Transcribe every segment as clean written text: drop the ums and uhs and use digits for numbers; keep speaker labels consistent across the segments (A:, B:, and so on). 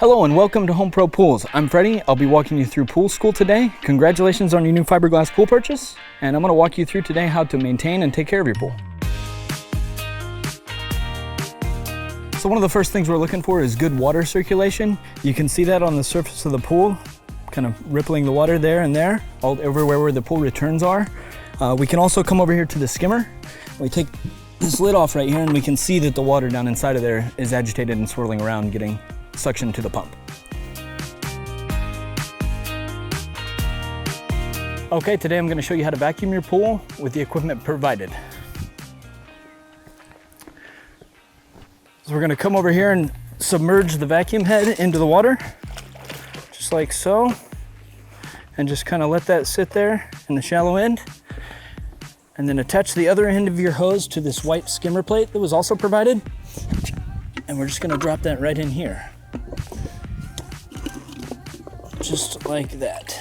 A: Hello and welcome to Home Pro Pools. I'm Freddie. I'll be walking you through pool school today. Congratulations on your new fiberglass pool purchase. And I'm going to walk you through today how to maintain and take care of your pool. So one of the first things we're looking for is good water circulation. You can see that on the surface of the pool, kind of rippling the water there and there, all everywhere where the pool returns are. We can also come over here to the skimmer. We take this lid off right here and we can see that the water down inside of there is agitated and swirling around, getting suction to the pump. Okay, today I'm going to show you how to vacuum your pool with the equipment provided. So we're going to come over here and submerge the vacuum head into the water, just like so, and just kind of let that sit there in the shallow end, and then attach the other end of your hose to this white skimmer plate that was also provided, and we're just going to drop that right in here. Just like that.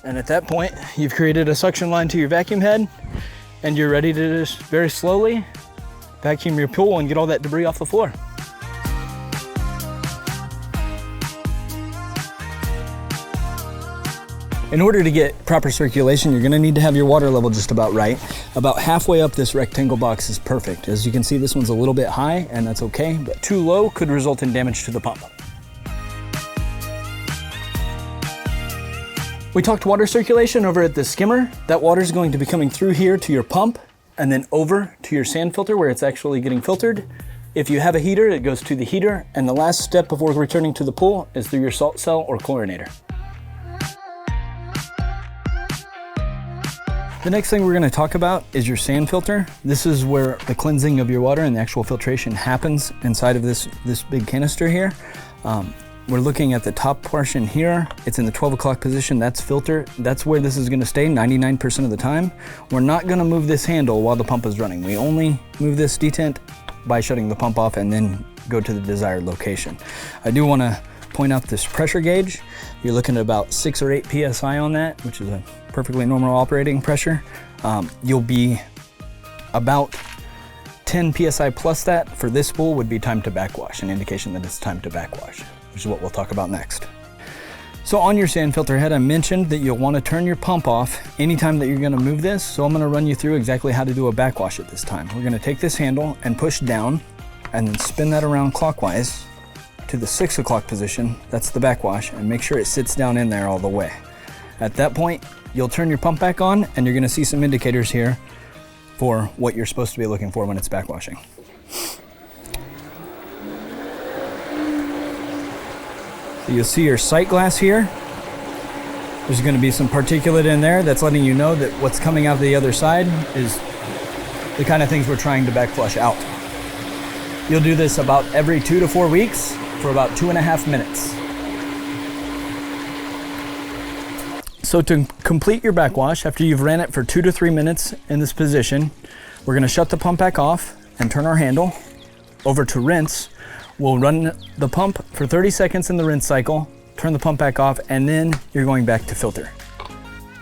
A: And at that point, you've created a suction line to your vacuum head, and you're ready to just very slowly vacuum your pool and get all that debris off the floor. In order to get proper circulation, you're going to need to have your water level just about right. About halfway up this rectangle box is perfect. As you can see, this one's a little bit high, and that's okay, but too low could result in damage to the pump. We talked water circulation over at the skimmer. That water is going to be coming through here to your pump and then over to your sand filter where it's actually getting filtered. If you have a heater, it goes to the heater, and the last step before returning to the pool is through your salt cell or chlorinator. The next thing we're going to talk about is your sand filter. This is where the cleansing of your water and the actual filtration happens inside of this big canister here. We're looking at the top portion here. It's in the 12 o'clock position. That's filter. That's where this is going to stay 99% of the time. We're not going to move this handle while the pump is running. We only move this detent by shutting the pump off and then go to the desired location. I do want to point out this pressure gauge. You're looking at about 6 or 8 psi on that, which is a perfectly normal operating pressure. You'll be about 10 psi plus that for this pool would be time to backwash, an indication that it's time to backwash, which is what we'll talk about next. So on your sand filter head, I mentioned that you'll want to turn your pump off anytime that you're going to move this. So I'm going to run you through exactly how to do a backwash at this time. We're going to take this handle and push down and then spin that around clockwise to the 6 o'clock position. That's the backwash, and make sure it sits down in there all the way. At that point, you'll turn your pump back on and you're going to see some indicators here for what you're supposed to be looking for when it's backwashing. So you'll see your sight glass here. There's going to be some particulate in there that's letting you know that what's coming out the other side is the kind of things we're trying to backflush out. You'll do this about every 2 to 4 weeks for about 2.5 minutes. So to complete your backwash, after you've ran it for 2 to 3 minutes in this position, we're going to shut the pump back off and turn our handle over to rinse. We'll run the pump for 30 seconds in the rinse cycle, turn the pump back off, and then you're going back to filter.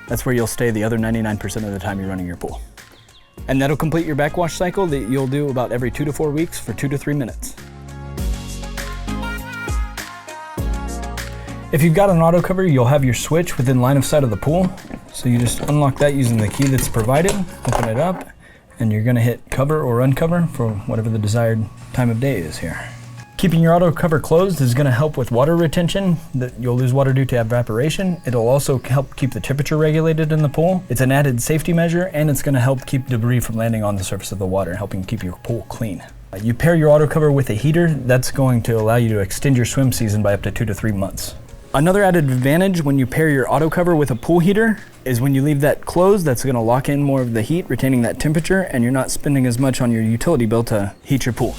A: That's where you'll stay the other 99% of the time you're running your pool. And that'll complete your backwash cycle that you'll do about every 2 to 4 weeks for 2 to 3 minutes. If you've got an auto cover, you'll have your switch within line of sight of the pool. So you just unlock that using the key that's provided, open it up, and you're gonna hit cover or uncover for whatever the desired time of day is here. Keeping your auto cover closed is gonna help with water retention. You'll lose water due to evaporation. It'll also help keep the temperature regulated in the pool. It's an added safety measure, and it's gonna help keep debris from landing on the surface of the water, helping keep your pool clean. You pair your auto cover with a heater. That's going to allow you to extend your swim season by up to 2 to 3 months. Another added advantage when you pair your auto cover with a pool heater is when you leave that closed, that's going to lock in more of the heat, retaining that temperature, and you're not spending as much on your utility bill to heat your pool.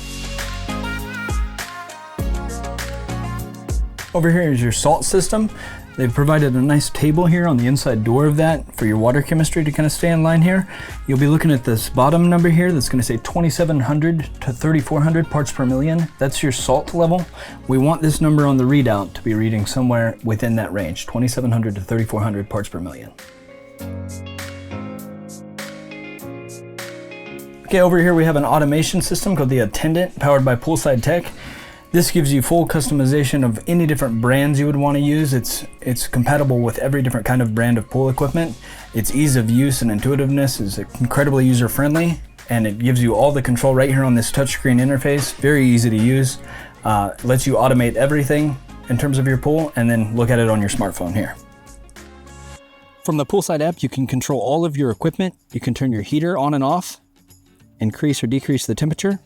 A: Over here is your salt system. They've provided a nice table here on the inside door of that for your water chemistry to kind of stay in line here. You'll be looking at this bottom number here that's going to say 2,700 to 3,400 parts per million. That's your salt level. We want this number on the readout to be reading somewhere within that range, 2,700 to 3,400 parts per million. Okay, over here we have an automation system called the Attendant, powered by Poolside Tech. This gives you full customization of any different brands you would want to use. It's compatible with every different kind of brand of pool equipment. Its ease of use and intuitiveness is incredibly user-friendly, and it gives you all the control right here on this touchscreen interface. Very easy to use. Lets you automate everything in terms of your pool, and then look at it on your smartphone here. From the Poolside app, you can control all of your equipment. You can turn your heater on and off, increase or decrease the temperature.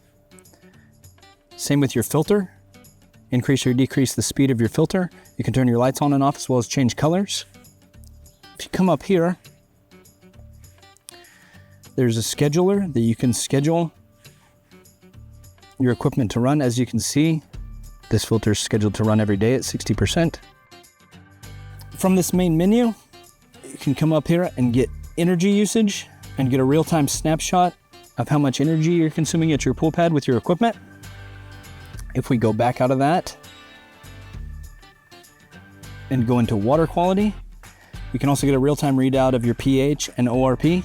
A: Same with your filter. Increase or decrease the speed of your filter. You can turn your lights on and off as well as change colors. If you come up here, there's a scheduler that you can schedule your equipment to run. As you can see, this filter is scheduled to run every day at 60%. From this main menu, you can come up here and get energy usage and get a real-time snapshot of how much energy you're consuming at your pool pad with your equipment. If we go back out of that and go into water quality, you can also get a real-time readout of your pH and ORP,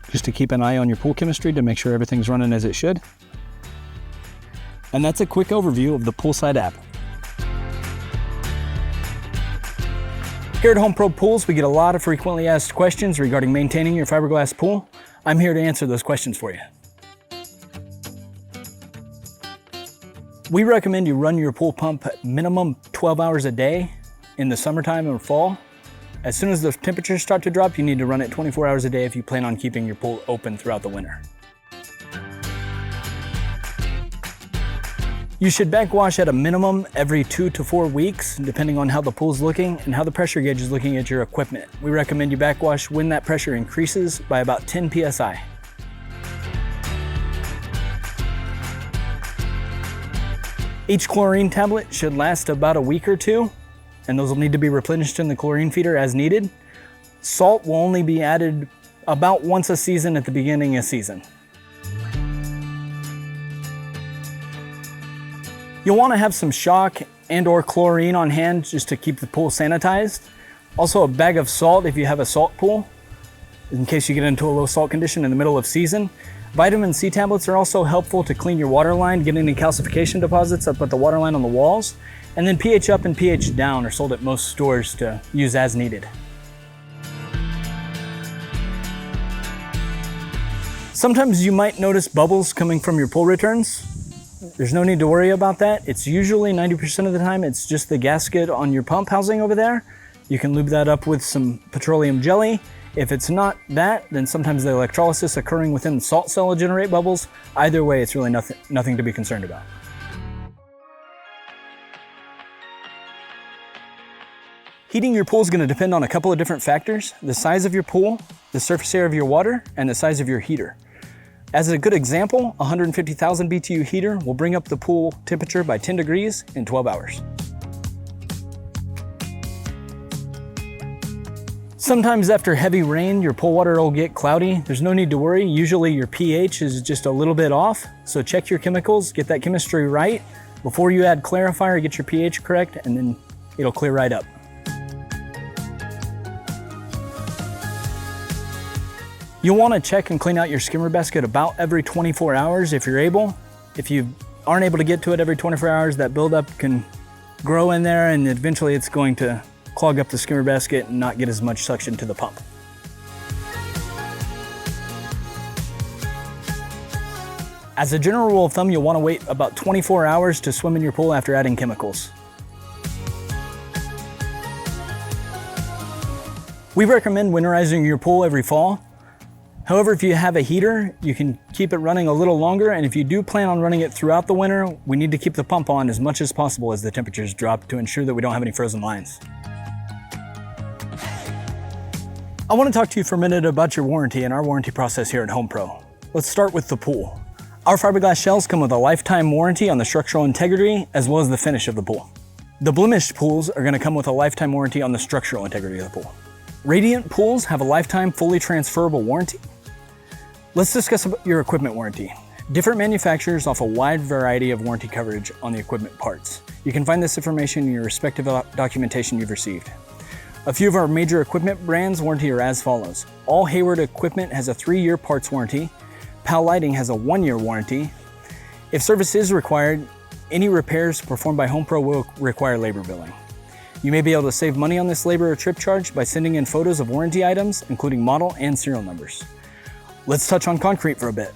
A: just to keep an eye on your pool chemistry to make sure everything's running as it should. And that's a quick overview of the Poolside app. Here at HomePro Pools, we get a lot of frequently asked questions regarding maintaining your fiberglass pool. I'm here to answer those questions for you. We recommend you run your pool pump at minimum 12 hours a day in the summertime or fall. As soon as the temperatures start to drop, you need to run it 24 hours a day if you plan on keeping your pool open throughout the winter. You should backwash at a minimum every 2 to 4 weeks, depending on how the pool's looking and how the pressure gauge is looking at your equipment. We recommend you backwash when that pressure increases by about 10 psi. Each chlorine tablet should last about a week or two, and those will need to be replenished in the chlorine feeder as needed. Salt will only be added about once a season at the beginning of season. You'll want to have some shock and or chlorine on hand just to keep the pool sanitized. Also a bag of salt if you have a salt pool, in case you get into a low salt condition in the middle of season. Vitamin C tablets are also helpful to clean your water line, get any calcification deposits up at the water line on the walls. And then pH up and pH down are sold at most stores to use as needed. Sometimes you might notice bubbles coming from your pool returns. There's no need to worry about that. It's usually 90% of the time, it's just the gasket on your pump housing over there. You can lube that up with some petroleum jelly. If it's not that, then sometimes the electrolysis occurring within the salt cell will generate bubbles. Either way, it's really nothing to be concerned about. Heating your pool is going to depend on a couple of different factors: the size of your pool, the surface area of your water, and the size of your heater. As a good example, a 150,000 BTU heater will bring up the pool temperature by 10 degrees in 12 hours. Sometimes after heavy rain, your pool water will get cloudy. There's no need to worry. Usually your pH is just a little bit off, so check your chemicals, get that chemistry right before you add clarifier, get your pH correct, and then it'll clear right up. You'll want to check and clean out your skimmer basket about every 24 hours if you're able. If you aren't able to get to it every 24 hours, that buildup can grow in there and eventually it's going to clog up the skimmer basket and not get as much suction to the pump. As a general rule of thumb, you'll want to wait about 24 hours to swim in your pool after adding chemicals. We recommend winterizing your pool every fall. However, if you have a heater, you can keep it running a little longer, and if you do plan on running it throughout the winter, we need to keep the pump on as much as possible as the temperatures drop to ensure that we don't have any frozen lines. I want to talk to you for a minute about your warranty and our warranty process here at HomePro. Let's start with the pool. Our fiberglass shells come with a lifetime warranty on the structural integrity as well as the finish of the pool. The blemished pools are going to come with a lifetime warranty on the structural integrity of the pool. Radiant pools have a lifetime fully transferable warranty. Let's discuss your equipment warranty. Different manufacturers offer a wide variety of warranty coverage on the equipment parts. You can find this information in your respective documentation you've received. A few of our major equipment brands warranty are as follows. All Hayward equipment has a 3-year parts warranty. PAL Lighting has a 1-year warranty. If service is required, Any repairs performed by HomePro will require labor billing. You may be able to save money on this labor or trip charge by sending in photos of warranty items, including model and serial numbers. Let's touch on concrete for a bit.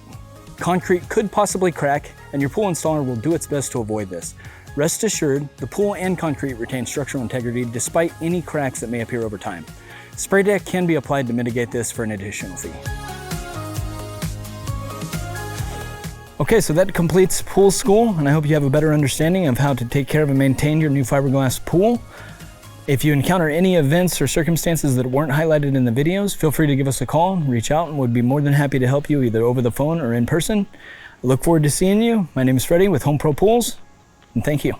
A: Concrete could possibly crack, and your pool installer will do its best to avoid this. Rest assured, the pool and concrete retain structural integrity despite any cracks that may appear over time. Spray deck can be applied to mitigate this for an additional fee. Okay, so that completes pool school, and I hope you have a better understanding of how to take care of and maintain your new fiberglass pool. If you encounter any events or circumstances that weren't highlighted in the videos, feel free to give us a call, reach out, and we'd be more than happy to help you either over the phone or in person. I look forward to seeing you. My name is Freddie with HomePro Pools, and thank you.